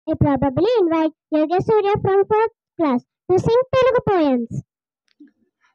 I probably invite Yoga Surya from 4th class to sing Telugu poems.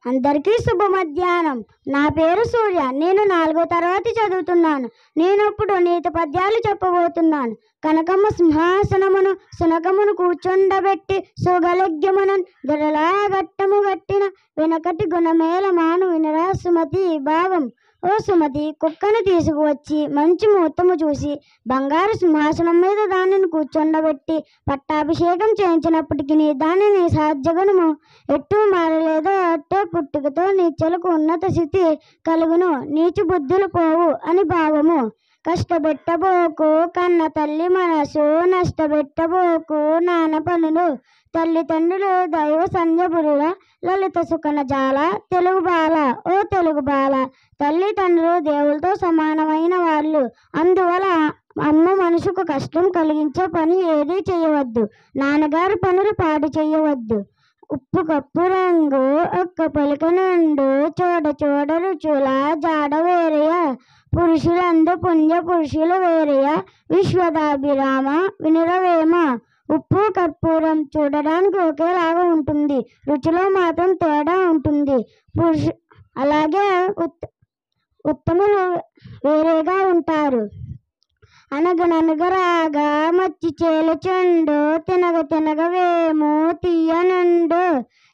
అందరికీ శుభ మధ్యాహ్నం. నా పేరు సూర్య. నేను 4వ తరగతి చదువుతున్నాను. నేను ఇప్పుడు నీతి పద్యాలు చెప్పబోతున్నాను. కనకమ్మ సింహాసనమును సునకమును కూర్చొండబెట్టి సుగలగ్యమునన్ గొరలా గట్టము గట్టిన వెనకటి గుణమేల మాను వినరా సుమతి భావం. ఓ సుమతి, కుక్కను తీసుకువచ్చి మంచి ముహూర్తము చూసి బంగారు సింహాసనం మీద దానిని కూర్చొండబెట్టి పట్టాభిషేకం చేయించినప్పటికీ దానిని సాధ్యగుణము ఎట్టూ మారలేదో అట్టే పుట్టుకతో నీచలకు ఉన్నత స్థితి కలుగును, నీచు బుద్ధులు పోవు అని భావము. కష్టపెట్టబోకు కన్న తల్లి మనసు, నష్టపెట్టబోకు నాన్న పనులు. తల్లిదండ్రులు దైవ సంధ్యపురుల లలిత సుకన జాల తెలుగు బాల. ఓ తెలుగు బాల, తల్లిదండ్రులు దేవులతో సమానమైన వాళ్ళు. అందువల్ల అమ్మ మనసుకు కష్టం కలిగించే పని ఏదీ చేయవద్దు. నాన్నగారి పనులు పాడు చేయవద్దు. ఉప్పు కప్పు రంగు ఒక్క పలిక నుండు చూడ చూడ రుచుల జాడ వేరయ. పురుషులందు పుణ్య పురుషులు వేరయ. విశ్వదాభిరామ వినురవేమ. ఉప్పు కర్పూరం చూడడానికి ఒకేలాగా ఉంటుంది, రుచిలో మాత్రం తేడా ఉంటుంది. అలాగే ఉత్తములు వేరేగా ఉంటారు. అనగననగరాగా మచ్చి చేలచండు తినగ తినగ వేము తీయనండు.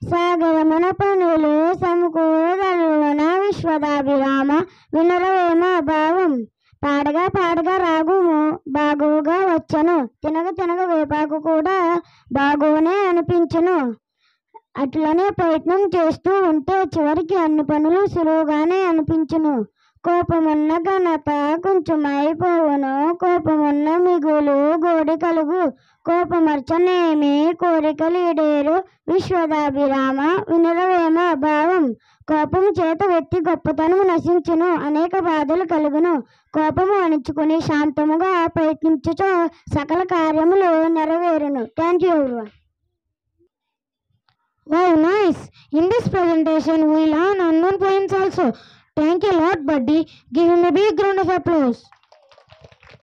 సాగరమున పనులు సమకూరదలున విశ్వదాభిరామ వినరవేమ భావం. పాడగా పాడగా రాగుము బాగుగా వచ్చను, తినగ తినగ వేపాకు కూడా బాగునే అనిపించును. అట్లనే ప్రయత్నం చేస్తూ ఉంటే చివరికి అన్ని పనులు సులువుగానే అనిపించును. కోపమున్న ఘనత కొంచెమైపోవును, కోపమున్న మిగులు గోడి కలుగు. కోపమర్చనేమి కోరికలీడేరు విశ్వదాభిరామ వినురవేమ భావం. కోపము చేత వ్యక్తి గొప్పతనము నశించును, అనేక బాధలు కలుగును. కోపము అణించుకుని శాంతముగా ప్రయత్నించుచో సకల కార్యములు నెరవేరును. Thank you everyone. Wow, nice. In this presentation, we learn unknown poems also. Thank you a lot, buddy. Give him a big round of applause.